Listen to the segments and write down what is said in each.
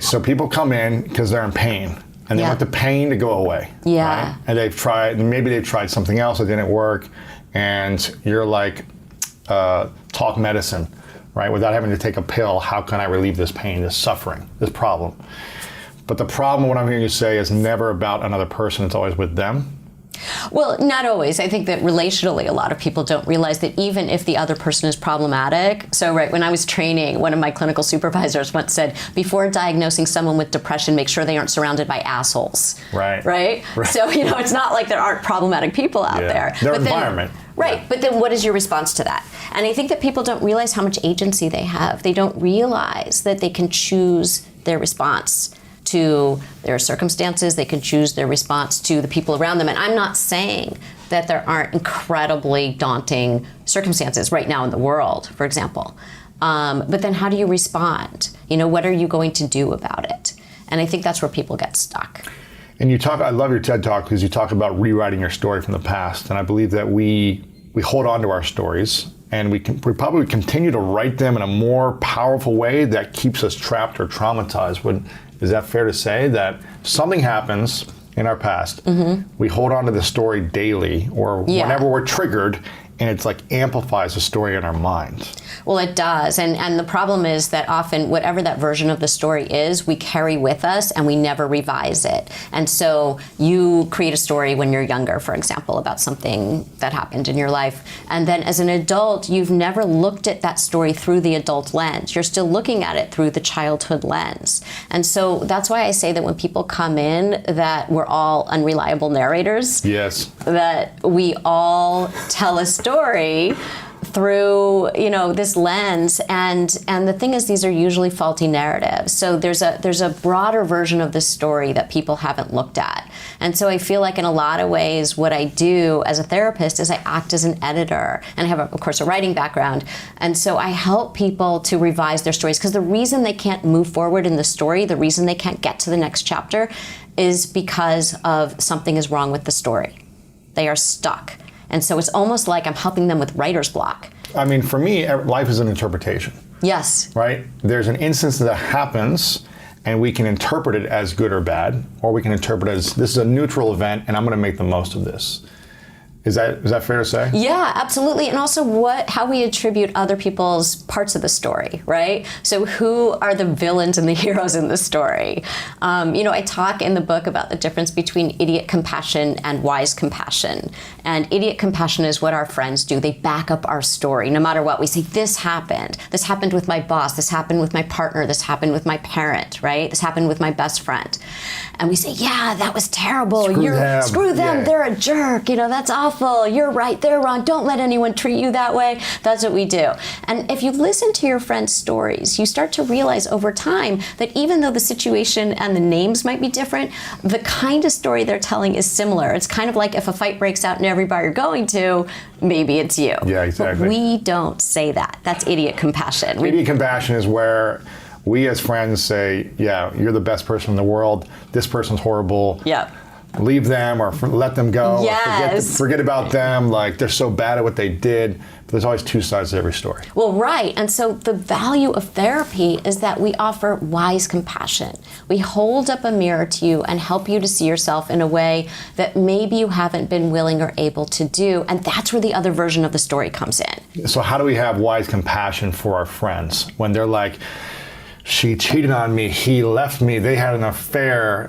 So people come in because they're in pain, and they want the pain to go away. Yeah. Right? And maybe they've tried something else that didn't work, and you're like, talk medicine, right? Without having to take a pill, how can I relieve this pain, this suffering, this problem? But the problem, what I'm hearing you say, is never about another person, it's always with them. Well, not always. I think that relationally, a lot of people don't realize that even if the other person is problematic. So, right, when I was training, one of my clinical supervisors once said, before diagnosing someone with depression, make sure they aren't surrounded by assholes. Right. Right? So, it's not like there aren't problematic people out there. Their environment. Right, but then what is your response to that? And I think that people don't realize how much agency they have. They don't realize that they can choose their response to their circumstances. They can choose their response to the people around them. And I'm not saying that there aren't incredibly daunting circumstances right now in the world, for example. But then how do you respond? What are you going to do about it? And I think that's where people get stuck. And I love your TED Talk because you talk about rewriting your story from the past. And I believe that we hold on to our stories, and we probably continue to write them in a more powerful way that keeps us trapped or traumatized. Is that fair to say that something happens in our past, we hold on to the story daily or whenever we're triggered, and it's like amplifies the story in our mind? Well, it does. And the problem is that often whatever that version of the story is, we carry with us and we never revise it. And so you create a story when you're younger, for example, about something that happened in your life. And then as an adult, you've never looked at that story through the adult lens. You're still looking at it through the childhood lens. And so that's why I say that when people come in, that we're all unreliable narrators. Yes. That we all tell a story through this lens, and the thing is, these are usually faulty narratives. So there's a broader version of the story that people haven't looked at. And so I feel like in a lot of ways what I do as a therapist is I act as an editor, and I have of course a writing background, and so I help people to revise their stories, because the reason they can't move forward in the story, the reason they can't get to the next chapter, is because of something is wrong with the story. They are stuck. And so it's almost like I'm helping them with writer's block. I mean, for me, life is an interpretation. Yes. Right? There's an instance that happens, and we can interpret it as good or bad, or we can interpret it as this is a neutral event, and I'm going to make the most of this. Is that fair to say? Yeah, absolutely. And also how we attribute other people's parts of the story, right? So who are the villains and the heroes in the story? I talk in the book about the difference between idiot compassion and wise compassion. And idiot compassion is what our friends do. They back up our story. No matter what, we say, this happened. This happened with my boss. This happened with my partner. This happened with my parent, right? This happened with my best friend. And we say, yeah, that was terrible. Screw them. Yeah. They're a jerk. That's awful. You're right, they're wrong. Don't let anyone treat you that way. That's what we do. And if you listen to your friends' stories, you start to realize over time that even though the situation and the names might be different, the kind of story they're telling is similar. It's kind of like if a fight breaks out in every bar you're going to, maybe it's you. Yeah, exactly. But we don't say that. That's idiot compassion. Idiot compassion is where we as friends say, yeah, you're the best person in the world. This person's horrible. Yeah. Leave them or let them go. Yes. Or forget about them. Like, they're so bad at what they did. But there's always two sides to every story. Well, right. And so the value of therapy is that we offer wise compassion. We hold up a mirror to you and help you to see yourself in a way that maybe you haven't been willing or able to do. And that's where the other version of the story comes in. So how do we have wise compassion for our friends when they're like, she cheated on me, he left me, they had an affair,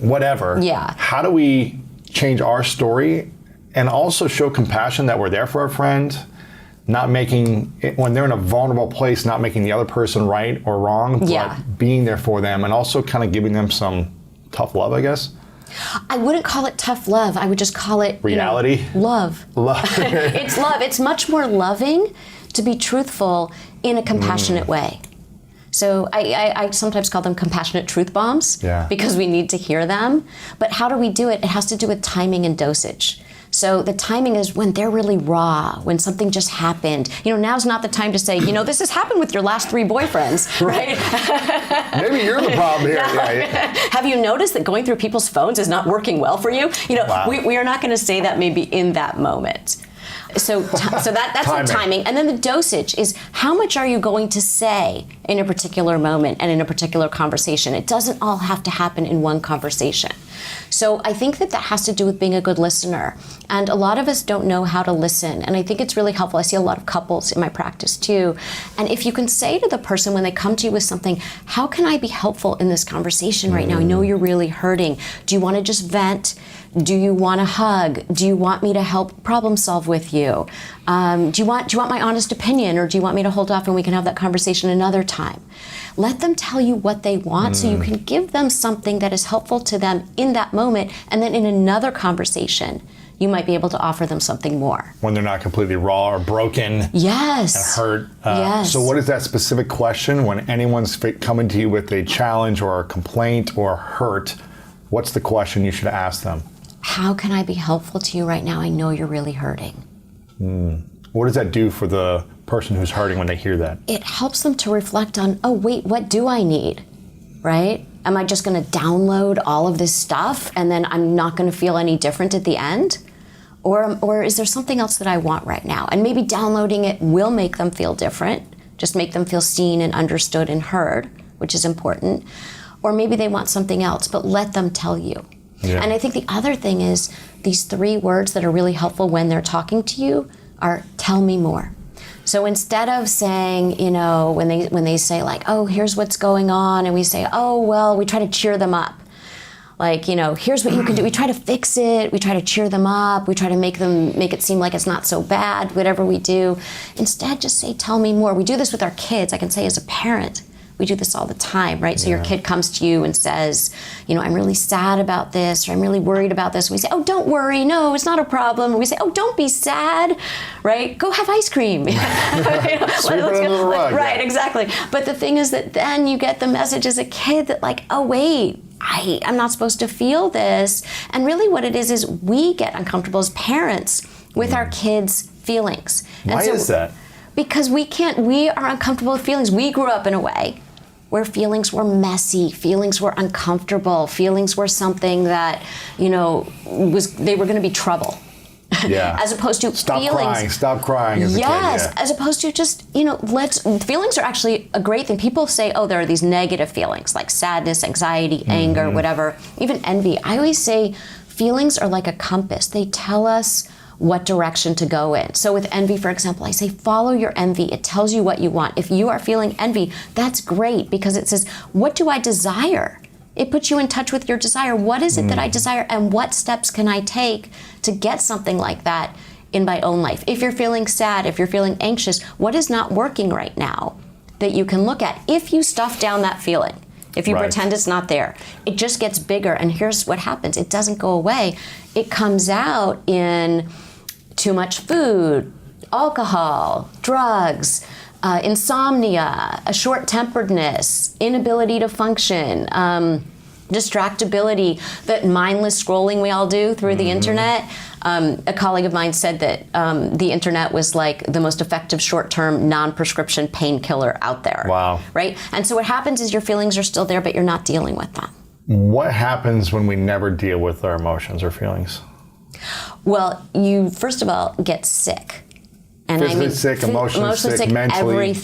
whatever. Yeah. How do we change our story and also show compassion that we're there for our friend, not making, when they're in a vulnerable place, not making the other person right or wrong, but being there for them and also kind of giving them some tough love, I guess? I wouldn't call it tough love. I would just call it reality. Love. Love. It's love. It's much more loving to be truthful in a compassionate way. So I sometimes call them compassionate truth bombs because we need to hear them. But how do we do it? It has to do with timing and dosage. So the timing is when they're really raw, when something just happened. Now's not the time to say, this has happened with your last 3 boyfriends, right? Maybe you're the problem here. Yeah. Have you noticed that going through people's phones is not working well for you? Wow. We are not going to say that maybe in that moment. So that's the timing. And then the dosage is how much are you going to say in a particular moment and in a particular conversation. It doesn't all have to happen in one conversation. So I think that has to do with being a good listener. And a lot of us don't know how to listen. And I think it's really helpful. I see a lot of couples in my practice too. And if you can say to the person when they come to you with something, how can I be helpful in this conversation right now? I know you're really hurting. Do you want to just vent? Do you want a hug? Do you want me to help problem solve with you? Do you want my honest opinion, or do you want me to hold off and we can have that conversation another time? Let them tell you what they want so you can give them something that is helpful to them in that moment, and then in another conversation, you might be able to offer them something more. When they're not completely raw or broken yes. and hurt. Yes. So what is that specific question when anyone's coming to you with a challenge or a complaint or hurt? What's the question you should ask them? How can I be helpful to you right now? I know you're really hurting. What does that do for the person who's hurting when they hear that? It helps them to reflect on, oh, wait, what do I need, right? Am I just going to download all of this stuff and then I'm not going to feel any different at the end? Or is there something else that I want right now? And maybe downloading it will make them feel different, just make them feel seen and understood and heard, which is important. Or maybe they want something else, but let them tell you. Yeah. And I think the other thing is these 3 words that are really helpful when they're talking to you are tell me more. So instead of saying, when they say like, oh, here's what's going on, and we say, oh, well, we try to cheer them up. Like, here's what you can do. We try to fix it. We try to cheer them up. We try to make it seem like it's not so bad, whatever we do. Instead, just say, tell me more. We do this with our kids. I can say as a parent, we do this all the time, right? So your kid comes to you and says, I'm really sad about this, or I'm really worried about this. And we say, oh, don't worry. No, it's not a problem. Or we say, oh, don't be sad, right? Go have ice cream. Sweep it under the rug. Right, exactly. But the thing is that then you get the message as a kid that like, oh, wait, I'm not supposed to feel this. And really what it is we get uncomfortable as parents with our kids' feelings. Why is that? Because we are uncomfortable with feelings. We grew up in a way where feelings were messy, feelings were uncomfortable, feelings were something that, they were going to be trouble. Yeah. As opposed to stop feelings. Stop crying as a kid. Yes, as opposed to just, feelings are actually a great thing. People say, oh, there are these negative feelings like sadness, anxiety, anger, whatever, even envy. I always say feelings are like a compass. They tell us what direction to go in. So with envy, for example, I say follow your envy. It tells you what you want. If you are feeling envy, that's great because it says, what do I desire? It puts you in touch with your desire. What is it that I desire, and what steps can I take to get something like that in my own life? If you're feeling sad, if you're feeling anxious, what is not working right now that you can look at? If you stuff down that feeling, if you pretend it's not there, it just gets bigger. And here's what happens. It doesn't go away. It comes out in too much food, alcohol, drugs, insomnia, a short-temperedness, inability to function, distractibility, that mindless scrolling we all do through the internet. A colleague of mine said that the internet was like the most effective short-term non-prescription painkiller out there. Wow. Right? And so what happens is your feelings are still there, but you're not dealing with them. What happens when we never deal with our emotions or feelings? Well, you first of all get sick. And physically sick, emotionally sick, mentally.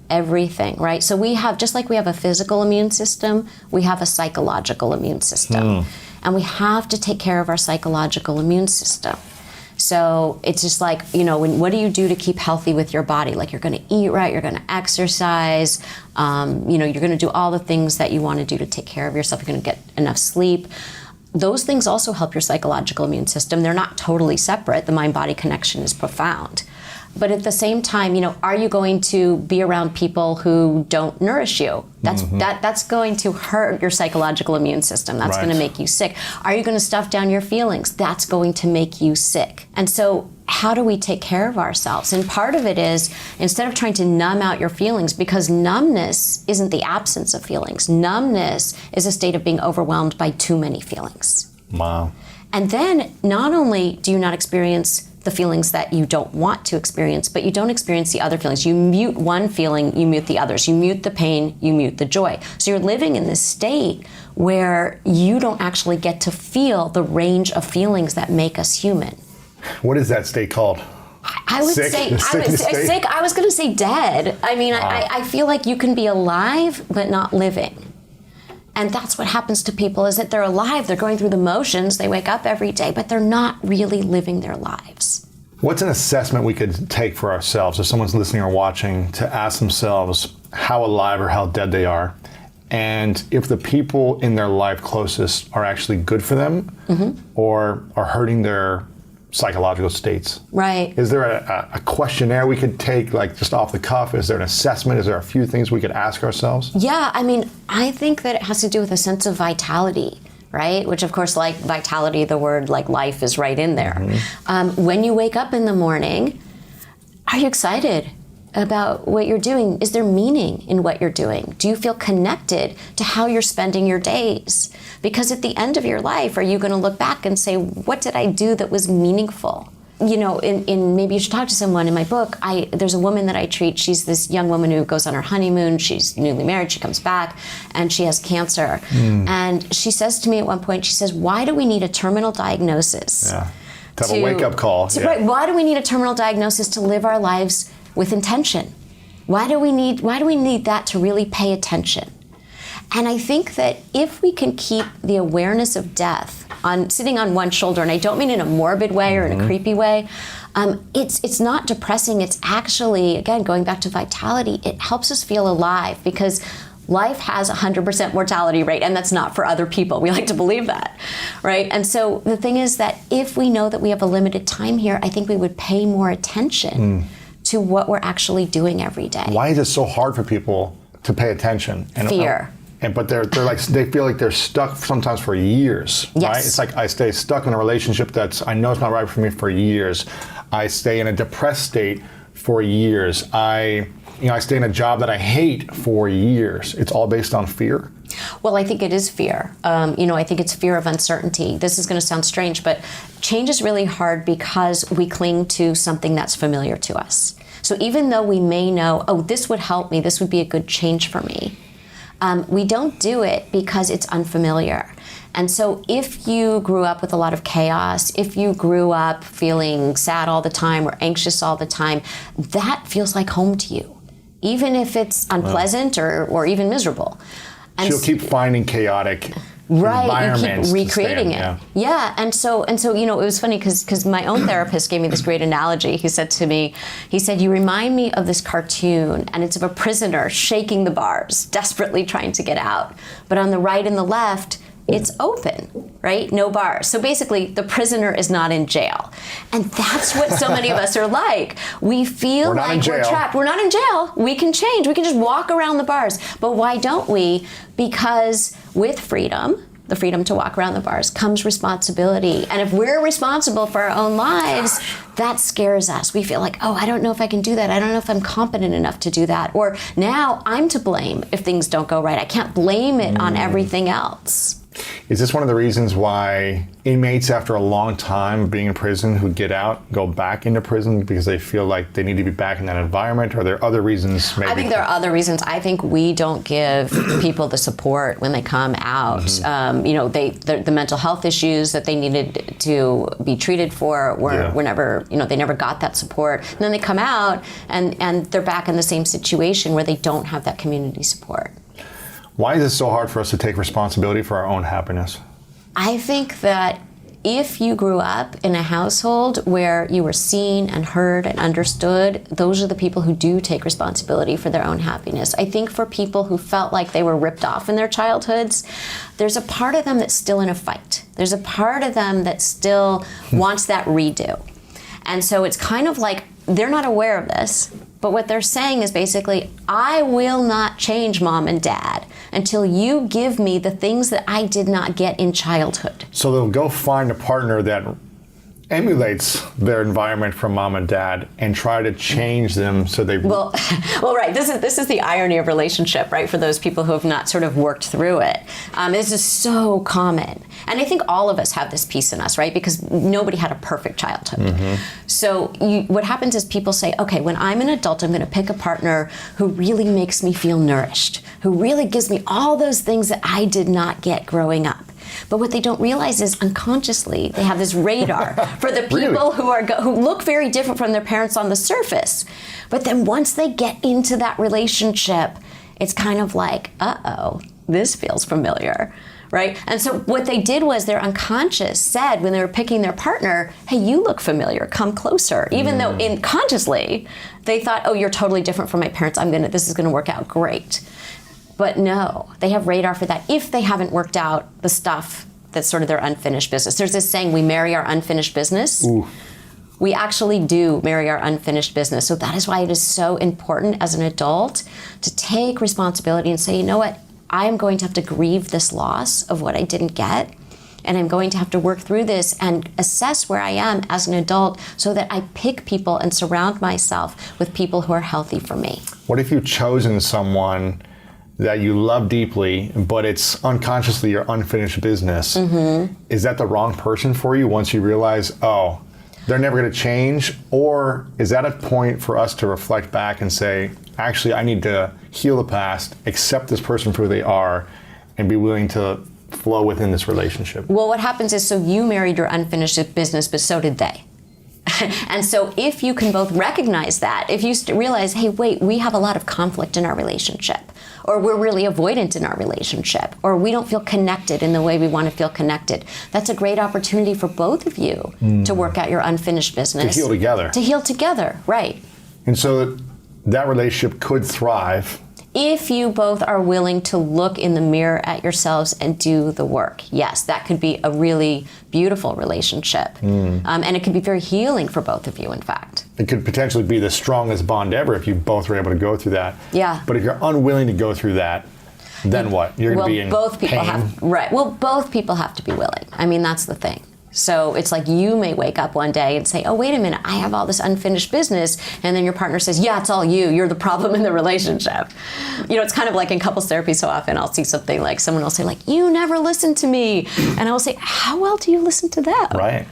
Everything, right? So we have, just like we have a physical immune system, we have a psychological immune system. And we have to take care of our psychological immune system. So it's just like, what do you do to keep healthy with your body? Like you're going to eat right, you're going to exercise, you're going to do all the things that you want to do to take care of yourself. You're going to get enough sleep. Those things also help your psychological immune system. They're not totally separate. The mind-body connection is profound. But at the same time, are you going to be around people who don't nourish you? That's going to hurt your psychological immune system. That's going to make you sick. Are you going to stuff down your feelings? That's going to make you sick. And so how do we take care of ourselves? And part of it is, instead of trying to numb out your feelings, because numbness isn't the absence of feelings. Numbness is a state of being overwhelmed by too many feelings. Wow. And then not only do you not experience the feelings that you don't want to experience, but you don't experience the other feelings. You mute one feeling, you mute the others. You mute the pain, you mute the joy. So you're living in this state where you don't actually get to feel the range of feelings that make us human. What is that state called? I would say sick. I was going to say dead. I mean, I feel like you can be alive but not living. And that's what happens to people, is that they're alive, they're going through the motions, they wake up every day, but they're not really living their lives. What's an assessment we could take for ourselves, if someone's listening or watching, to ask themselves how alive or how dead they are, and if the people in their life closest are actually good for them or are hurting their psychological states? Right. Is there a questionnaire we could take, like just off the cuff? Is there an assessment? Is there a few things we could ask ourselves? Yeah, I mean, I think that it has to do with a sense of vitality, right? Which, of course, like vitality, the word like life is right in there. When you wake up in the morning, are you excited about what you're doing? Is there meaning in what you're doing? Do you feel connected to how you're spending your days? Because at the end of your life, are you going to look back and say, what did I do that was meaningful? You know, in maybe you should talk to someone. In my book, there's a woman that I treat. She's this young woman who goes on her honeymoon. She's newly married. She comes back, and she has cancer. And she says to me at one point, she says, why do we need a terminal diagnosis? Yeah. To have a wake-up call. Right. Why do we need a terminal diagnosis to live our lives with intention? Why do we need that to really pay attention? And I think that if we can keep the awareness of death sitting on one shoulder, and I don't mean in a morbid way or in a creepy way, it's not depressing. It's actually, again, going back to vitality, it helps us feel alive, because life has 100% mortality rate, and that's not for other people. We like to believe that, right? And so the thing is that if we know that we have a limited time here, I think we would pay more attention to what we're actually doing every day. Why is it so hard for people to pay attention? Fear. But they're like, they feel like they're stuck sometimes for years, right? It's like I stay stuck in a relationship I know it's not right for me for years. I stay in a depressed state for years. I stay in a job that I hate for years. It's all based on fear. Well, I think it is fear. I think it's fear of uncertainty. This is going to sound strange, but change is really hard because we cling to something that's familiar to us. So even though we may know, oh, this would help me, this would be a good change for me, we don't do it because it's unfamiliar. And so if you grew up with a lot of chaos, if you grew up feeling sad all the time or anxious all the time, that feels like home to you, even if it's unpleasant or even miserable. And she'll keep finding chaotic environments. You keep recreating it. Yeah. And so, it was funny because my own therapist gave me this great analogy. He said to me, you remind me of this cartoon, and it's of a prisoner shaking the bars, desperately trying to get out. But on the right and the left, it's open, right? No bars. So basically, the prisoner is not in jail. And that's what so many of us are like. We feel like we're trapped. We're not in jail. We can change. We can just walk around the bars. But why don't we? Because with freedom, the freedom to walk around the bars, comes responsibility. And if we're responsible for our own lives, that scares us. We feel like, oh, I don't know if I can do that. I don't know if I'm competent enough to do that. Or now I'm to blame if things don't go right. I can't blame it on everything else. Is this one of the reasons why inmates, after a long time of being in prison, who get out, go back into prison because they feel like they need to be back in that environment? Or are there other reasons? Maybe? I think there are other reasons. I think we don't give people the support when they come out. The mental health issues that they needed to be treated for were never, they never got that support. And then they come out and they're back in the same situation where they don't have that community support. Why is it so hard for us to take responsibility for our own happiness? I think that if you grew up in a household where you were seen and heard and understood, those are the people who do take responsibility for their own happiness. I think for people who felt like they were ripped off in their childhoods, there's a part of them that's still in a fight. There's a part of them that still wants that redo. And so it's kind of like they're not aware of this, but what they're saying is basically, I will not change mom and dad until you give me the things that I did not get in childhood. So they'll go find a partner that emulates their environment from mom and dad and try to change them so they... Well, right. This is the irony of relationship, right? For those people who have not sort of worked through it. This is so common. And I think all of us have this piece in us, right? Because nobody had a perfect childhood. So what happens is people say, okay, when I'm an adult, I'm going to pick a partner who really makes me feel nourished, who really gives me all those things that I did not get growing up. But what they don't realize is unconsciously they have this radar for the people Really? who look very different from their parents on the surface. But then once they get into that relationship, it's kind of like, uh-oh, this feels familiar. Right? And so what they did was their unconscious said when they were picking their partner, hey, you look familiar, come closer. Even though unconsciously they thought, oh, you're totally different from my parents, this is gonna work out great. But no, they have radar for that if they haven't worked out the stuff that's sort of their unfinished business. There's this saying, we marry our unfinished business. Ooh. We actually do marry our unfinished business. So that is why it is so important as an adult to take responsibility and say, you know what? I am going to have to grieve this loss of what I didn't get, and I'm going to have to work through this and assess where I am as an adult so that I pick people and surround myself with people who are healthy for me. What if you've chosen someone that you love deeply, but it's unconsciously your unfinished business? Is that the wrong person for you once you realize, oh, they're never going to change? Or is that a point for us to reflect back and say, actually, I need to heal the past, accept this person for who they are, and be willing to flow within this relationship? Well, what happens is, so you married your unfinished business, but so did they. And so if you can both recognize that, if you realize, hey, wait, we have a lot of conflict in our relationship, or we're really avoidant in our relationship, or we don't feel connected in the way we want to feel connected, that's a great opportunity for both of you to work out your unfinished business. To heal together. To heal together, right. And so that relationship could thrive if you both are willing to look in the mirror at yourselves and do the work. Yes, that could be a really beautiful relationship. And it could be very healing for both of you, in fact. It could potentially be the strongest bond ever if you both were able to go through that. Yeah. But if you're unwilling to go through that, then what? You're going to be in both people pain? both people have to be willing. I mean, that's the thing. So it's like you may wake up one day and say, oh, wait a minute, I have all this unfinished business. And then your partner says, yeah, it's all you. You're the problem in the relationship. You know, it's kind of like in couples therapy so often I'll see something like someone will say like, you never listen to me. And I will say, how well do you listen to them? Right.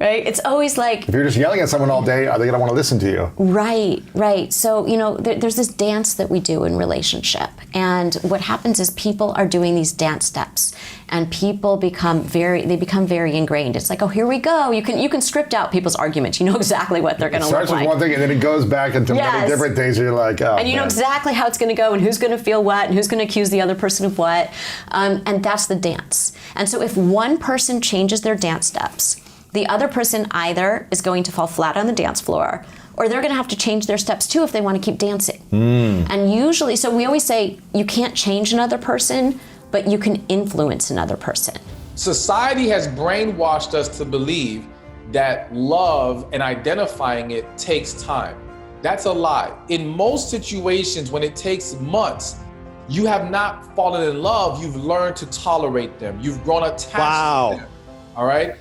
Right? It's always like... If you're just yelling at someone all day, are they going to want to listen to you? Right, right. So, you know, there's this dance that we do in relationship. And what happens is people are doing these dance steps. And people become very ingrained. It's like, oh, here we go. You can script out people's arguments. You know exactly what they're going to look like. It starts with one thing and then it goes back into many different things. You're like, oh, and you know exactly how it's going to go and who's going to feel what and who's going to accuse the other person of what. And that's the dance. And so if one person changes their dance steps, the other person either is going to fall flat on the dance floor or they're going to have to change their steps too if they want to keep dancing. And usually, so we always say you can't change another person, but you can influence another person. Society has brainwashed us to believe that love and identifying it takes time. That's a lie. In most situations, when it takes months, you have not fallen in love, you've learned to tolerate them. You've grown attached to them, all right?